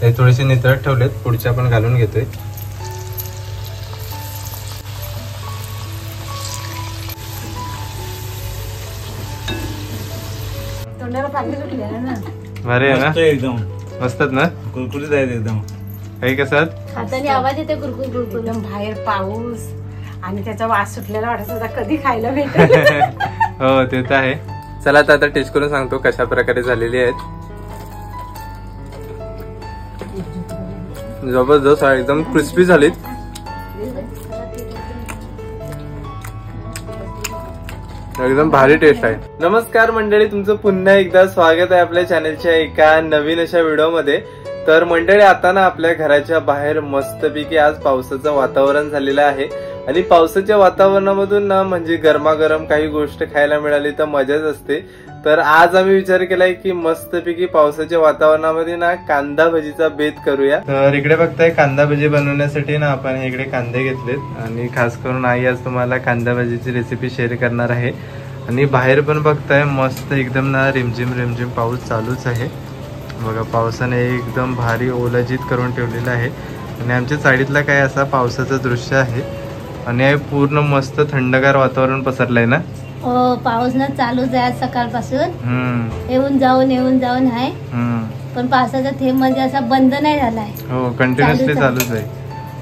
हे थोडेसे नितळत ठेवलेत, पुढचे आपण घालून घेतोय। तोंडाला पाणी सुटलं ना। भारी आहे ना, एकदम मस्तच ना, कुरकुरीत आहे एकदम। काही कसं खाताना आवाज येते कुरकुर कुरकुर। बाहेर पाऊस आणि त्याचा वास सुटलेला वाटत होता कधी खायला भेटेल। हो ते तर आहे। चला आता टेस्ट करून सांगतो कशा प्रकारे झालेली आहेत। जबरदस्त आहे, एकदम क्रिस्पी झालीत। एकदम भारी टेस्ट आहे। नमस्कार मंडळी, तुमचं पुन्हा एकदा स्वागत आहे आपल्या चॅनलच्या एका नवीन अशा व्हिडिओमध्ये। तर मंडळी आता ना आपल्या घराच्या बाहेर मस्तपैकी आज पावसाचं वातावरण झालेलं आहे आणि पावसाच्या वातावरणामधून ना म्हणजे गरमागरम काही गोष्ट खायला मिळाली तर मजाच असते। तर आज आम्ही विचार केलाय की मस्तपैकी पावसाच्या वातावरणामध्ये ना कांदा भजीचा बेत करूया। तर इकडे बघताय कांदा भजी बनवण्यासाठी ना आपण इकडे कांदे घेतलेत आणि खास करून आई आज तुम्हाला कांदा भजीची रेसिपी शेअर करणार आहे। आणि बाहेर पण बघताय मस्त एकदम ना रिमझिम रिमझिम पाऊस चालूच आहे बघा। पावसाने एकदम भारी ओलाजीत करून ठेवलेला आहे आणि आमच्या साईडला काय असा पावसाचं दृश्य आहे आणि पूर्ण मस्त थंडगार वातावरण पसरलंय ना। हो, पाऊस ना चालूच आहे सकाळपासून, येऊन जाऊन आहे। पण पावसाचा थेंब म्हणजे असा बंद नाही झालाय। हो, कंटिन्युअसली चालूच आहे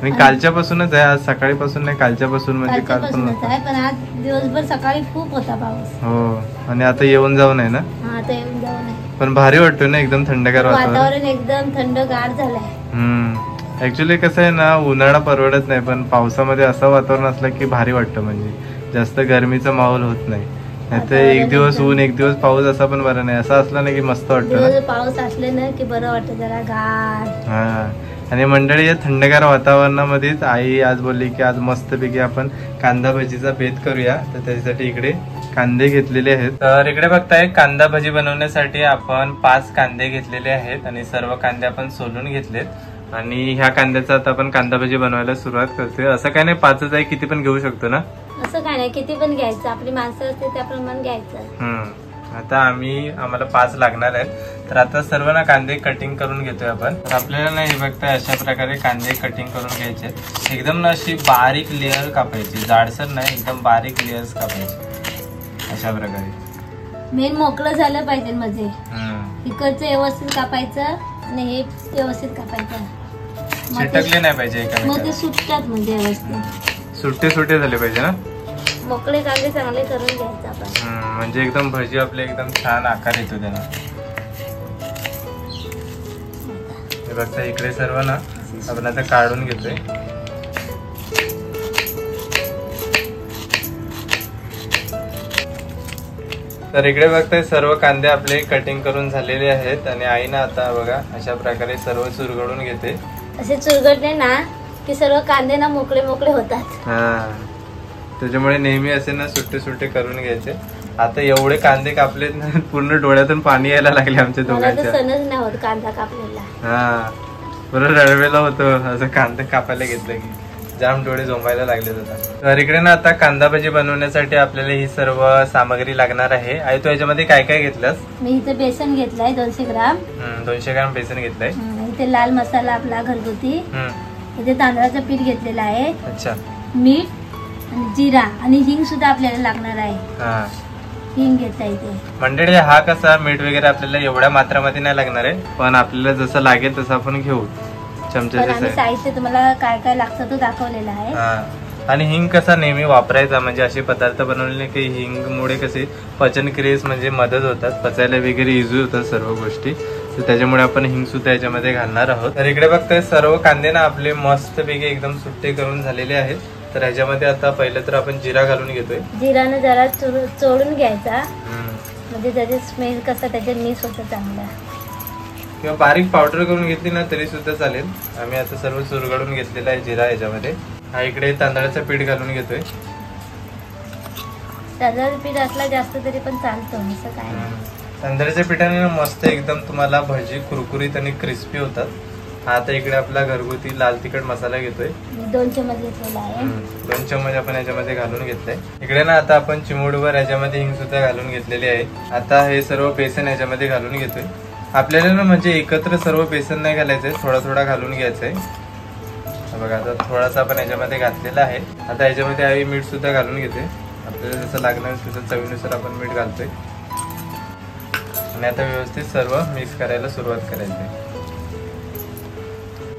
आणि कालच्यापासूनच आहे, आज सकाळीपासून नाही, कालच्यापासून म्हणजे कालपासूनच आहे। पण आज दिवसभर सकाळी खूप होता पाऊस। हो, आणि आता येऊन जाऊन आहे ना। आता येऊन जाऊन आहे, पण भारी वाटतो ना, एकदम थंडगार वातावरण एकदम थंडगार झालंय। ऍक्च्युली कसं आहे ना, उन्हाळा परवडत नाही पण पावसामध्ये असं वातावरण असलं की भारी वाटतं, म्हणजे जास्त गरमीचा माहोल होत नाही। नाहीतर एक दिवस ऊन एक दिवस पाऊस असा पण बरं नाही, असं असलं ना की मस्त वाटतं। पाऊस असले ना की बरं वाटतं, जरा गार। हा, आणि मंडळी या थंडगार वातावरणामध्येच आई आज बोलली की आज मस्तपैकी आपण कांदा भजीचा बेत करूया। तर त्याच्यासाठी इकडे कांदे घेतलेले आहेत। तर इकडे बघताय कांदा भजी बनवण्यासाठी आपण 5 कांदे घेतलेले आहेत आणि सर्व कांदे आपण सोलून घेतलेत आणि ह्या कांद्याचा आता आपण कांदा भजी बनवायला सुरुवात करतोय। असं काय नाही, 5च आहे, किती पण घेऊ शकतो ना। असं काय नाही, किती पण घ्यायचं, आपली माणसं असते त्याप्रमाणे घ्यायचं। आता आम्हाला 5 लागणार आहेत। तर आता सर्व ना कांदे कटिंग करून घेतोय आपण। तर आपल्याला ना हे बघताय अशा प्रकारे कांदे कटिंग करून घ्यायचे, एकदम ना अशी बारीक लेअर कापायची, जाडसर नाही, एकदम बारीक लेअर्स कापायचे अशा प्रकारे। मेन मोकळं झालं पाहिजे, म्हणजे इकडचं व्यवस्थित कापायचं आणि हे व्यवस्थित कापायचं, चिटकले नाही पाहिजे मग ते सुटतात, म्हणजे व्यवस्थित सुट्टे झाले पाहिजे ना। मोकळे कांदे चांगले करून घ्यायचे आपण, म्हणजे एकदम भजी आपले एकदम छान आकार येतो त्याला। हे बघता इकडे सर्व ना आपण आता काढून घेतोय। तर इकडे बघताय सर्व कांदे आपले कटिंग करून झालेले आहेत आणि आई ना आता बघा अशा प्रकारे सर्व चुरगडून घेते। असे चुरगडले ना की सर्व कांदे ना मोकळे मोकळे होतात। हा, त्याच्यामुळे नेहमी असे ना सुट्टे करून घ्यायचे। आता एवढे कांदे कापलेत ना, पूर्ण डोळ्यातून पाणी यायला लागले आमच्या दोघांच्या। सणच नाही होत कांदा कापलेला। हा, बरोबर रडवेला होतो असं कांदे कापायला घेतलं की, जाम डोळे झोंबायला लागले होता। तर इकडे ना आता कांदा भजी बनवण्यासाठी आपल्याला ही सर्व सामग्री लागणार आहे। आई तू याच्यामध्ये काय काय घेतलंस? मी इथे बेसन घेतलाय 200 ग्राम। 200 ग्राम बेसन घेतलंय। इथे लाल मसाला आपला घरगुती, इथे तांदळाचं पीठ घेतलेलं आहे। अच्छा, मीठ आणि जिरा आणि हिंग सुद्धा आपल्याला लागणार आहे। हिंग घेता येते। मंडळी हा कसा मीठ वगैरे आपल्याला एवढ्या मात्रामध्ये नाही लागणार आहे, पण आपल्याला जसं लागेल तसं आपण घेऊ चमच्याच्या साहित्य तुम्हाला काय काय लागतं तो दाखवलेला आहे। आणि हिंग कसा नेहमी वापरायचा, म्हणजे असे पदार्थ बनवले की हिंगमुळे कसे पचन क्रियेस म्हणजे मदत होतात, पचायला वगैरे इझी होतात सर्व गोष्टी। तर त्याच्यामुळे आपण हिंग सुद्धा याच्यामध्ये घालणार आहोत। तर इकडे बघताय सर्व कांदे ना आपले मस्तपैकी एकदम सुट्टे करून झालेले आहेत। तर ह्याच्यामध्ये आता पहिलं तर आपण जिरा घालून घेतोय। जिरानं जरा चोळून घ्यायचा, म्हणजे त्याचे स्मेल कसा त्याच्यात मिक्स होतं चांगला, किंवा बारीक पावडर करून घेतली ना तरी सुद्धा चालेल। आम्ही आता सर्व चुरगडून घेतलेला आहे जिरा याच्यामध्ये। हा इकडे तांदळाचं पीठ घालून घेतोय। तांदळाचं पीठ असला जास्त तरी पण चालतं, असं काय नाही। तांदळाच्या पिठाने मस्त एकदम तुम्हाला भजी कुरकुरीत आणि क्रिस्पी होतात। आता इकडे आपला घरगुती लाल तिखट मसाला घेतोय, 2 चमच घेतलेला आहे। 2 चमच आपण याच्यामध्ये घालून घेतलाय। इकडे ना आता आपण चिमूटभर याच्यामध्ये हिंग सुद्धा घालून घेतलेली आहे। आता हे सर्व बेसन याच्यामध्ये घालून घेतोय आपल्याला ना म्हणजे एकत्र सर्व बेसन नाही घालायचंय, थोडा थोडा घालून घ्यायचंय. बघा आता थोडासा आपण याच्यामध्ये घातलेला आहे. आता याच्यामध्ये आई मीठ सुद्धा घालून घेते. आपल्याला जसं लागणार तसं चवीनुसार आपण मीठ घालतोय आणि आता व्यवस्थित सर्व मिक्स करायला सुरुवात करायची.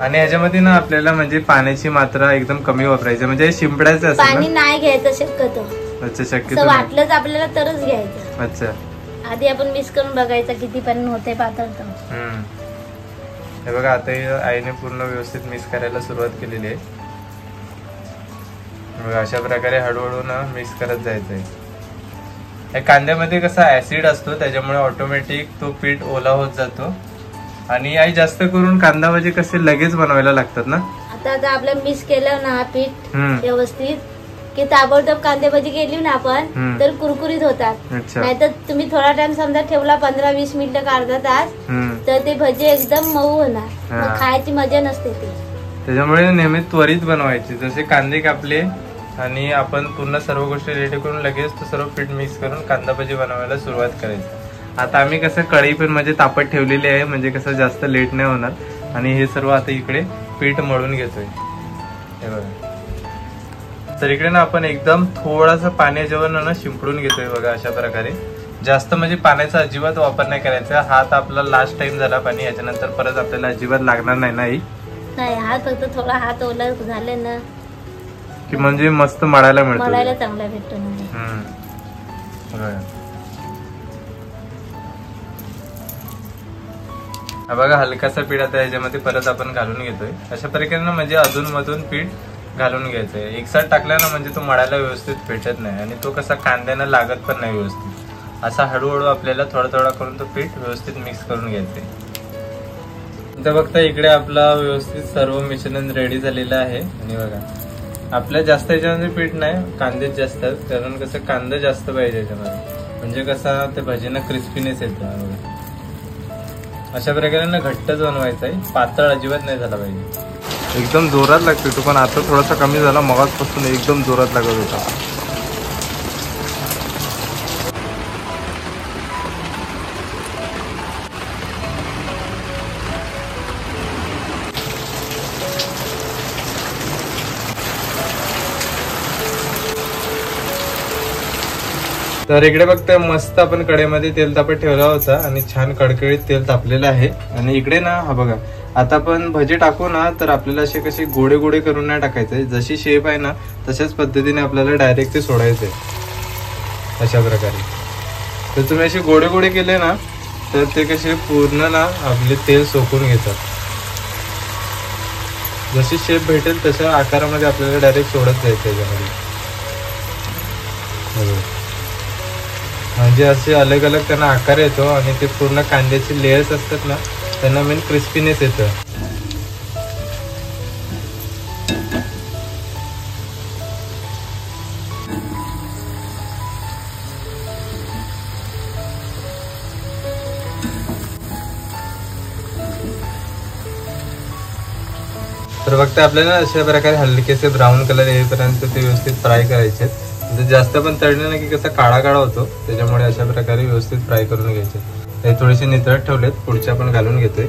आणि याच्यामध्ये ना आपल्याला म्हणजे पाण्याची मात्रा एकदम कमी वापरायची, म्हणजे शिंपडायचं असतं. पाणी नाही घ्यायचं शक्यतो. अच्छा, शक्यतो वाटलंच आपल्याला तरच घ्यायचं. अच्छा, आधी आपण मिक्स करून बघायचं किती पर्यंत होते पातळ. हे बघा आता आईने पूर्ण व्यवस्थित मिक्स करायला सुरुवात केलेली आहे. बघा अशा प्रकारे हळूहळू ना मिक्स करत जायचंय. या कांद्यामध्ये कसा ऍसिड असतो, त्याच्यामुळे ऑटोमॅटिक तो पीठ ओला होत जातो. आणि आई जास्त करून कांदा भाजी कसे लगेच बनवायला लागतात ना. आता आपलं मिक्स केलं ना पीठ व्यवस्थित की ताबडतोब कांदे भाजी केली ना आपण तर कुरकुरीत होतात. नाहीतर तुम्ही थोडा टाइम समजा ठेवला 15-20 मिनिटं का अर्धा तास तर ते भजी एकदम मऊ होणार, मग खायची मजा नसते ती. त्याच्यामुळे नेहमी त्वरित बनवायची. जसे कांदे कापले आणि आपण पूर्ण सर्व गोष्टी रेडी करून लगेच तो सर्व पीठ मिक्स करून कांदा भाजी बनवायला सुरुवात करायची. आता आम्ही कसं कढई पण म्हणजे तापत ठेवलेली आहे, म्हणजे कसं जास्त लेट नाही होणार. आणि हे सर्व आता इकडे पीठ मळून घेतोय. हे बघा तर इकडे ना आपण एकदम थोडासा पाण्याच्यावर ना शिंपडून घेतोय. बघा अशा प्रकारे जास्त म्हणजे पाण्याचा अजिबात वापर नाही करायचा. हा आता आपला लास्ट टाइम झाला पाणी, याच्यानंतर परत आपल्याला अजिबात लागणार नाही. नाही हात फक्त थोडा हात ओला झाले ना की म्हणजे मस्त मळायला मिळतो, मळायला चांगला भेटतो. हा बघा हलकासा पीठ आता याच्यामध्ये परत आपण घालून घेतोय. अशा प्रकारे ना म्हणजे अधून मधून पीठ घालून घ्यायचंय. एकसाथ टाकल्यानं म्हणजे तो मळायला व्यवस्थित भेटत नाही आणि तो कसा कांद्यानं लागत पण नाही व्यवस्थित. असा हळूहळू आपल्याला थोडा थोडा करून तो पीठ व्यवस्थित मिक्स करून घ्यायचंय. आता बघता इकडे आपला व्यवस्थित सर्व मिश्रण रेडी झालेलं आहे. आणि बघा आपल्या जास्त याच्यामध्ये पीठ नाही, कांदेच जास्त आहेत, कारण कसं कांदा जास्त पाहिजे याच्यामध्ये, म्हणजे कसा ते भजीना क्रिस्पीनेस येतं. अशा प्रकारे ना घट्टच बनवायचं आहे, पातळ अजिबात नाही झाला पाहिजे. एकदम जोरात लागते तो, पण आता थोडासा कमी झाला, मगाचपासून एकदम जोरात लागत होता. तर इकडे बघताय मस्त आपण कढईमध्ये तेल तापत ठेवला होता आणि छान कडकडीत तेल तापलेलं आहे. आणि इकडे ना हा बघा आता आपण भजी टाकू ना तर आपल्याला असे कसे गोडे गोडे करून नाही टाकायचे, जशी शेप आहे ना तशाच पद्धतीने आपल्याला डायरेक्ट ते सोडायचे अशा प्रकारे. तर तुम्ही असे गोडे गोडे केले ना तर ते कसे पूर्ण ना आपले तेल सोकून घेतात. जशी शेप भेटेल तशा आकारामध्ये आपल्याला डायरेक्ट सोडत जायचं याच्यामध्ये. म्हणजे असे अलग अलग त्यांना आकार येतो आणि ते पूर्ण कांद्याचे लेयर्स असतात ना त्यांना मेन क्रिस्पीनेस येतं. तर बघता आपल्याला अशा प्रकारे हलकेसे ब्राऊन कलर येईपर्यंत ते व्यवस्थित फ्राय करायचे. म्हणजे जास्त पण तळले ना की कसा काळा काळा होतो, त्याच्यामुळे अशा प्रकारे व्यवस्थित फ्राय करून घ्यायचे. हे थोडेसे नितळत ठेवलेत, पुढचे आपण घालून घेतोय.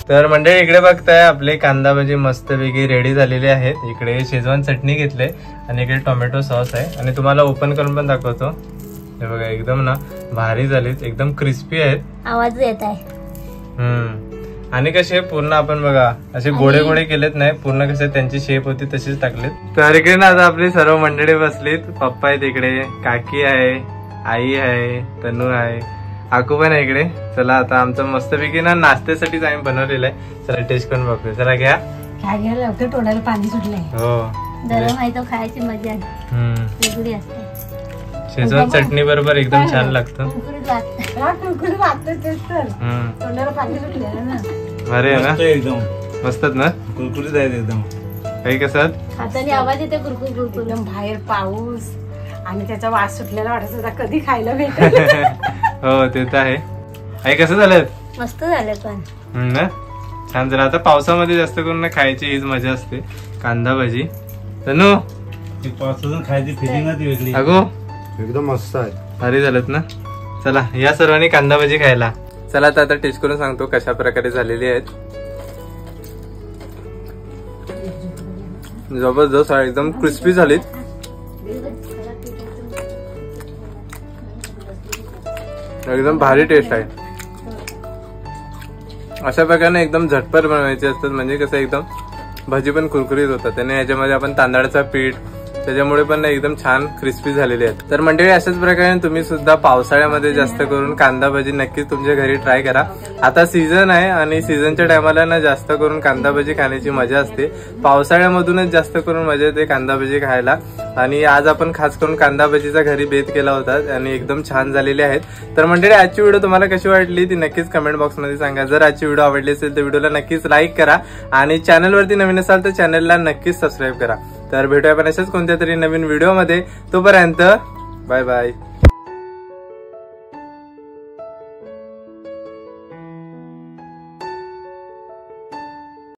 तर मंडळी इकडे बघताय आपले कांदा भजी मस्तपैकी रेडी झालेले आहेत. इकडे शेजवान चटणी घेतले आणि इकडे टोमॅटो सॉस आहे आणि तुम्हाला ओपन करून पण दाखवतो. हे बघा एकदम ना भारी झालीत, एकदम क्रिस्पी आहेत. आवाज येत आहे. आणि कसे पूर्ण आपण बघा असे गोडे गोडे केलेत नाही, पूर्ण कसे त्यांची शेप होती तशीच टाकलेत. तर इकडे ना आता आपली सर्व मंडळी बसलीत. पप्पा आहेत इकडे, काकी आहे, आई आहे, तनू आहे, आकू पण आहे इकडे. चला आता आमचं मस्तपैकी ना नाश्त्यासाठीच आम्ही बनवलेलं आहे. चला टेस्ट करून बघतोय. चला घ्या. काय घ्या, लवकर तोंडाला पाणी सुटलंय. हो गरम आहे तो, खायची मजा वेगळी असते. शेजवान चटणी बरोबर एकदम छान लागतं. तोंडाला पाणी सुटलं ना. अरे ना एकदम मस्तच ना, कुरकुरीत आहेत एकदम. काही कसं हाताने आवाज येते कुरकुर कुरकुर. बाहेर पाऊस आणि त्याचा वास सुटलेला वाटत होता कधी खायला भेटेल. हो ते तर आहे. आई कसं झालं? मस्त झालं पण ना छान झालं. आता पावसामध्ये जास्त करून खायची हीच मजा असते, कांदा भजी. तनु पावसातून खायची फिलिंगच वेगळी. अगो एकदम मस्त आहे. भारी झालंत ना. चला या सर्वांनी कांदा भजी खायला. चला आता टेस्ट करून सांगतो कशा प्रकारे झालेली आहेत. जबरदस्त एकदम क्रिस्पी झालीत. एकदम भारी टेस्ट आहे. अशा प्रकारे एकदम झटपट बनवायचे असतात, म्हणजे कसं एकदम भाजी पण कुरकुरीत होतात. त्याने याच्यामध्ये आपण तांदळाचं पीठ, त्याच्यामुळे पण एकदम छान क्रिस्पी झालेले आहेत. तर मंडळी अशाच प्रकारे तुम्ही सुद्धा पावसाळ्यामध्ये जास्त करून कांदा भजी नक्कीच तुमच्या घरी ट्राय करा. आता सीझन आहे आणि सीझनच्या टायमाला ना जास्त करून कांदा भजी खाण्याची मजा असते. पावसाळ्यामधूनच जास्त करून मजा येते कांदा भजी खायला. आणि आज आपण खास करून कांदा भजीचा घरी बेत केला होता आणि एकदम छान झालेले आहेत. तर मंडळी आजची व्हिडिओ तुम्हाला कशी वाटली ती नक्कीच कमेंट बॉक्समध्ये सांगा. जर आजची व्हिडिओ आवडली असेल तर व्हिडिओला नक्कीच लाईक करा आणि चॅनलवरती नवीन असाल तर चॅनलला नक्कीच सबस्क्राईब करा. तर भेटूया आपण अशाच कोणत्या तरी नवीन व्हिडिओमध्ये. तोपर्यंत बाय बाय.